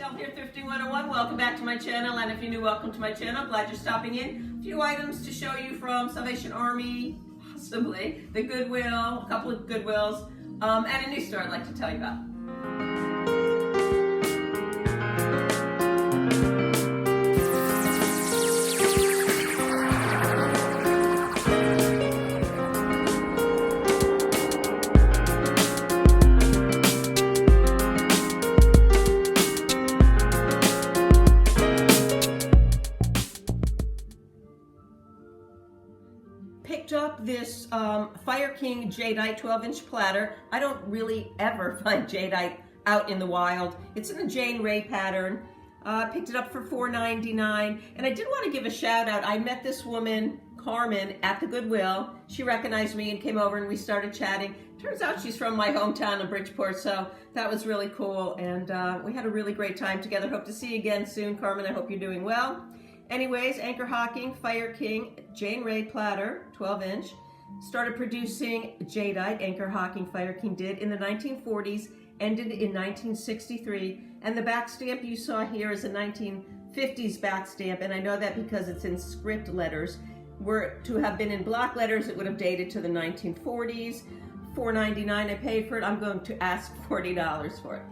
Michelle here, Thrifting 101. Welcome back to my channel, and if you're new, welcome to my channel. Glad you're stopping in. A few items to show you from Salvation Army, possibly, the Goodwill, a couple of Goodwills, and a new store I'd like to tell you about. Picked up this Fire King jadeite 12-inch platter. I don't really ever find jadeite out in the wild. It's in the Jane Ray pattern. Picked it up for $4.99, and I did want to give a shout out. I met this woman, Carmen, at the Goodwill. She recognized me and came over and we started chatting. Turns out she's from my hometown of Bridgeport, so that was really cool, and we had a really great time together. Hope to see you again soon, Carmen. I hope you're doing well. Anyways, Anchor Hocking, Fire King, Jane Ray platter, 12-inch. Started producing jadeite, Anchor Hocking, Fire King did, in the 1940s, ended in 1963. And the back stamp you saw here is a 1950s back stamp, and I know that because it's in script letters. Were to have been in block letters, it would have dated to the 1940s. $4.99 I paid for it. I'm going to ask $40 for it.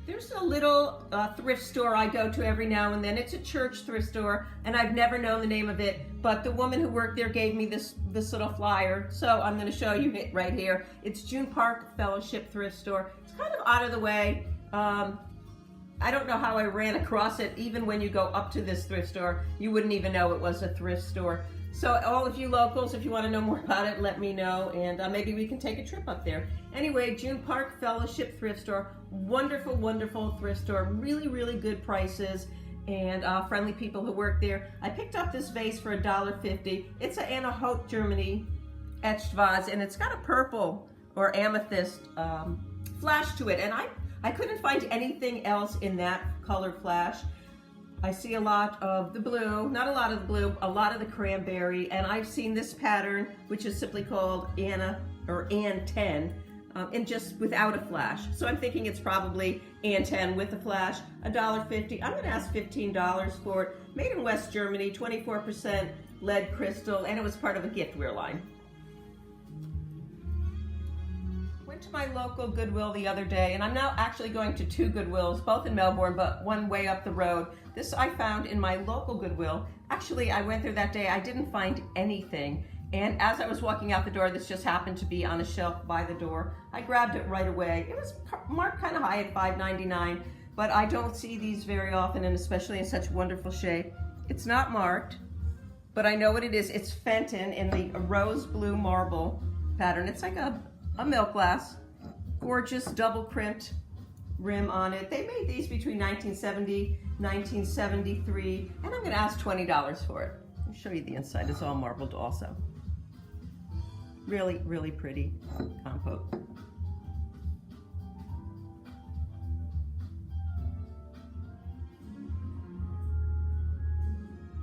There's a little thrift store I go to every now and then. It's a church thrift store, and I've never known the name of it, but the woman who worked there gave me this little flyer, so I'm going to show you it right here. It's June Park Fellowship Thrift Store. It's kind of out of the way. I don't know how I ran across it. Even when you go up to this thrift store, you wouldn't even know it was a thrift store. So all of you locals, if you want to know more about it, let me know, and maybe we can take a trip up there. Anyway, June Park Fellowship Thrift Store. Wonderful, wonderful thrift store. Really, really good prices and friendly people who work there. I picked up this vase for $1.50. It's an Anna Hope, Germany etched vase, and it's got a purple or amethyst flash to it, and I couldn't find anything else in that color flash. I see a lot of the blue, not a lot of the blue, a lot of the cranberry, and I've seen this pattern, which is simply called Anna or Ann 10, and just without a flash. So I'm thinking it's probably Ann 10 with a flash. $1.50. I'm going to ask $15 for it. Made in West Germany, 24% lead crystal, and it was part of a giftware line. Went to my local Goodwill the other day, and I'm now actually going to two Goodwills, both in Melbourne, but one way up the road. This I found in my local Goodwill. Actually, I went there that day. I didn't find anything. And as I was walking out the door, this just happened to be on a shelf by the door. I grabbed it right away. It was marked kind of high at $5.99, but I don't see these very often, and especially in such wonderful shape. It's not marked, but I know what it is. It's Fenton in the rose blue marble pattern. It's like a milk glass. Gorgeous double print rim on it. They made these between 1970, 1973, and I'm going to ask $20 for it. I'll show you the inside. It's all marbled also. Really, really pretty compote.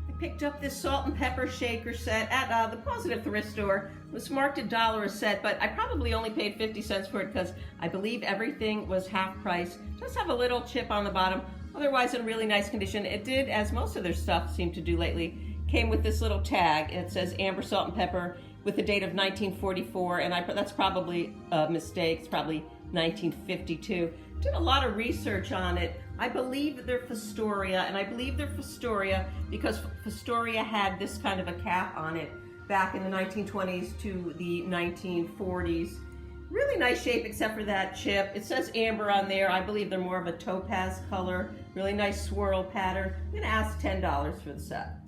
I picked up this salt and pepper shaker set at the Positive Thrift Store. It was marked $1 a set, but I probably only paid 50 cents for it because I believe everything was half price. Just have a little chip on the bottom. Otherwise in really nice condition. It did, as most of their stuff seemed to do lately, came with this little tag. It says amber salt and pepper with the date of 1944, and that's probably a mistake. It's probably 1952. Did a lot of research on it. I believe they're Fostoria, and I believe they're Fostoria because Fostoria had this kind of a cap on it back in the 1920s to the 1940s. Really nice shape except for that chip. It says amber on there. I believe they're more of a topaz color. Really nice swirl pattern. I'm going to ask $10 for the set.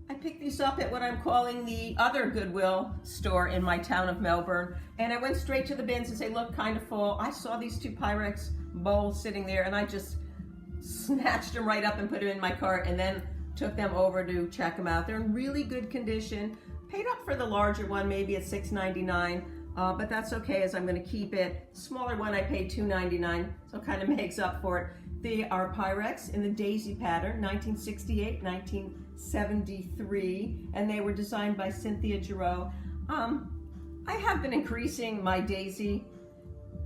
I picked these up at what I'm calling the other Goodwill store in my town of Melbourne, and I went straight to the bins and say, look, kind of full. I saw these two Pyrex bowls sitting there, and I just snatched them right up and put them in my cart, and then took them over to check them out. They're in really good condition. Paid up for the larger one, maybe at $6.99. but that's okay as I'm going to keep it. Smaller one I paid $2.99, so it kind of makes up for it. They are Pyrex in the daisy pattern, 1968, 1973, and they were designed by Cynthia Giroux. I have been increasing my daisy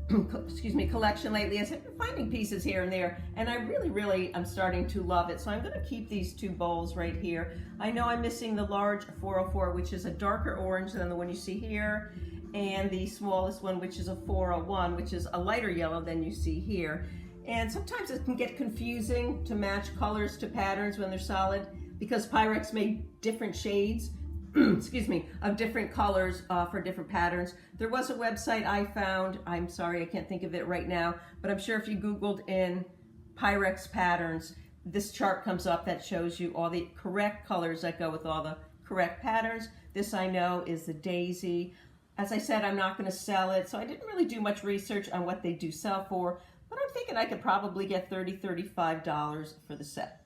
collection lately as I've been finding pieces here and there, and I really am starting to love it. So I'm going to keep these two bowls right here. I know I'm missing the large 404, which is a darker orange than the one you see here, and the smallest one, which is a 401, which is a lighter yellow than you see here. And sometimes it can get confusing to match colors to patterns when they're solid, because Pyrex made different shades excuse me, of different colors for different patterns. There was a website I found, I'm sorry I can't think of it right now, but I'm sure if you Googled in Pyrex patterns, this chart comes up that shows you all the correct colors that go with all the correct patterns. This I know is the daisy. As I said, I'm not going to sell it, so I didn't really do much research on what they do sell for, but I'm thinking I could probably get $30, $35 for the set.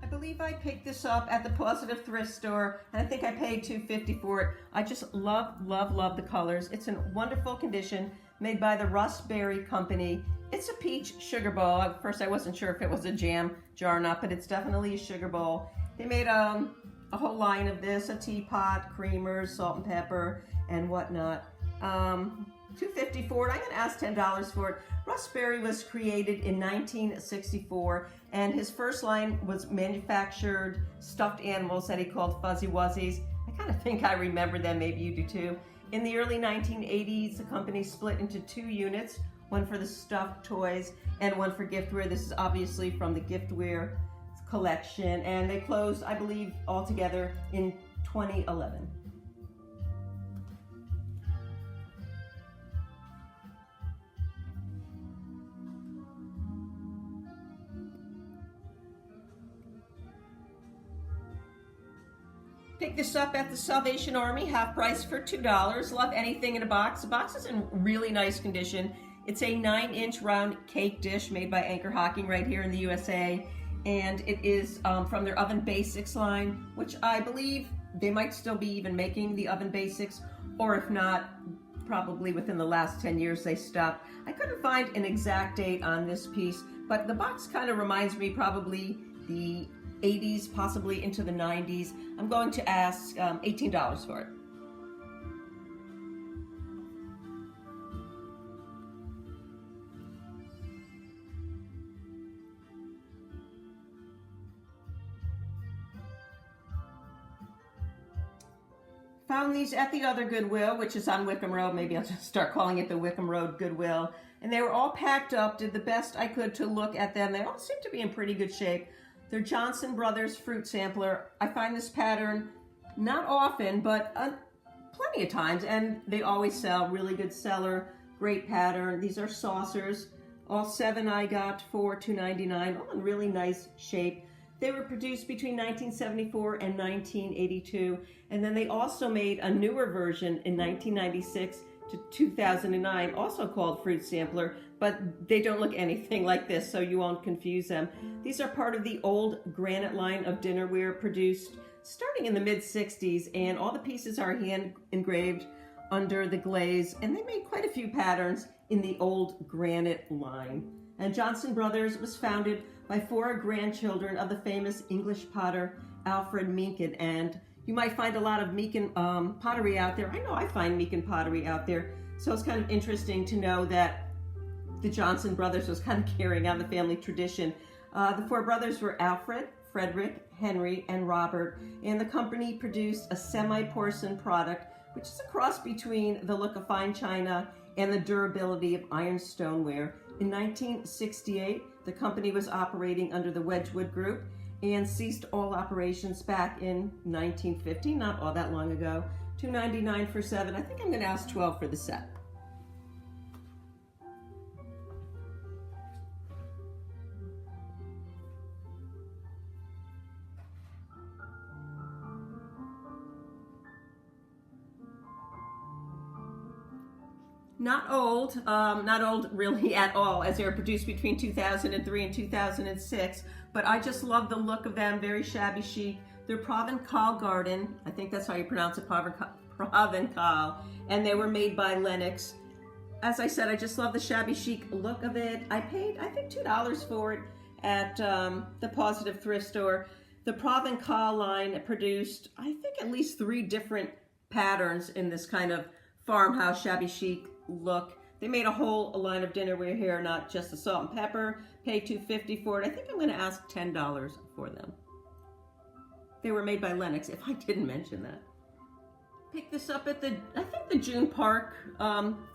I believe I picked this up at the Positive Thrift Store, and I think I paid $2.50 for it. I just love the colors. It's in wonderful condition, made by the Russ Berrie company. It's a peach sugar bowl. At first I wasn't sure if it was a jam jar or not, but it's definitely a sugar bowl. They made a whole line of this, a teapot, creamers, salt and pepper, and whatnot. $2.50 for it. I'm going to ask $10 for it. Russ Berrie was created in 1964, and his first line was manufactured stuffed animals that he called Fuzzy Wuzzies. I kind of think I remember them, maybe you do too. In the early 1980s, the company split into two units, one for the stuffed toys and one for giftware. This is obviously from the giftware collection, and they closed, I believe, altogether in 2011. Picked this up at the Salvation Army, half price for $2. Love anything in a box. The box is in really nice condition. It's a 9-inch round cake dish made by Anchor Hocking right here in the USA. And it is from their Oven Basics line, which I believe they might still be even making the Oven Basics, or if not, probably within the last 10 years they stopped. I couldn't find an exact date on this piece, but the box kind of reminds me probably the 80s, possibly into the 90s. I'm going to ask $18 for it. Found these at the other Goodwill, which is on Wickham Road. Maybe I'll just start calling it the Wickham Road Goodwill. And they were all packed up, did the best I could to look at them. They all seem to be in pretty good shape. They're Johnson Brothers fruit sampler. I find this pattern not often, but plenty of times, and they always sell. Really good seller, great pattern. These are saucers. All 7 I got for $2.99, all in really nice shape. They were produced between 1974 and 1982, and then they also made a newer version in 1996 to 2009, also called Fruit Sampler, but they don't look anything like this, so you won't confuse them. These are part of the old granite line of dinnerware produced starting in the mid-60s, and all the pieces are hand engraved under the glaze, and they made quite a few patterns in the old granite line. And Johnson Brothers was founded by 4 grandchildren of the famous English potter Alfred Meakin, and you might find a lot of Meakin pottery out there. I know I find Meakin pottery out there, so it's kind of interesting to know that the Johnson Brothers was kind of carrying on the family tradition. The 4 brothers were Alfred, Frederick, Henry, and Robert, and the company produced a semi-porcelain product, which is a cross between the look of fine china and the durability of iron stoneware. In 1968, the company was operating under the Wedgwood Group and ceased all operations back in 1950, not all that long ago. $2.99 for 7. I think I'm going to ask $12 for the set. not old really at all, as they were produced between 2003 and 2006, but I just love the look of them, very shabby chic. They're Provencal garden, I think that's how you pronounce it, Provencal, and they were made by Lennox. As I said, I just love the shabby chic look of it. I paid, I think, $2 for it at the Positive Thrift Store. The Provencal line produced, I think, at least 3 different patterns in this kind of farmhouse shabby chic look. They made a whole line of dinnerware here, not just the salt and pepper. Paid $2.50 for it. I think I'm going to ask $10 for them. They were made by Lennox, if I didn't mention that. Picked this up at I think the June Park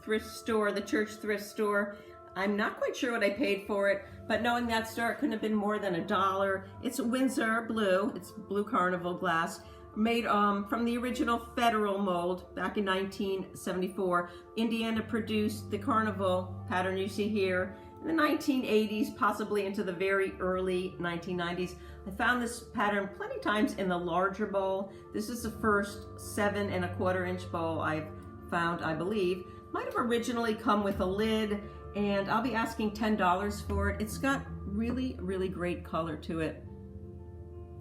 thrift store, the church thrift store. I'm not quite sure what I paid for it, but knowing that store, it couldn't have been more than $1. It's Windsor blue. It's blue carnival glass, made from the original Federal mold back in 1974. Indiana produced the carnival pattern you see here in the 1980s, possibly into the very early 1990s. I found this pattern plenty of times in the larger bowl. This is the first 7 1/4 inch bowl I've found, I believe. Might have originally come with a lid, and I'll be asking $10 for it. It's got really, really great color to it.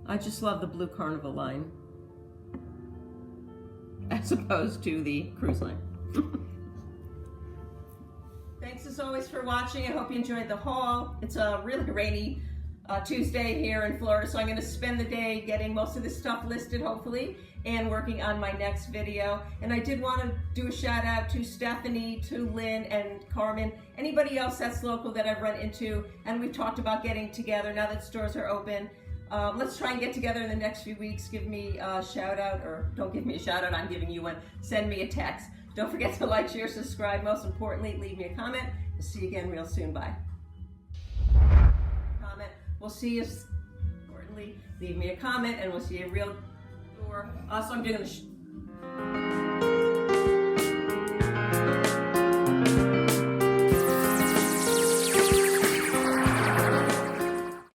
I just love the blue carnival line, as opposed to the cruise line. Thanks as always for watching. I hope you enjoyed the haul. It's a really rainy Tuesday here in Florida, so I'm going to spend the day getting most of this stuff listed, hopefully, and working on my next video. And I did want to do a shout out to Stephanie, to Lynn, and Carmen, anybody else that's local that I've run into, and we've talked about getting together now that stores are open. Let's try and get together in the next few weeks. Give me a shout out, or don't give me a shout out, I'm giving you one. Send me a text. Don't forget to like, share, subscribe. Most importantly, leave me a comment. We'll see you again real soon. Bye. Comment. We'll see you. Importantly, leave me a comment, and we'll see you real. Also, I'm doing the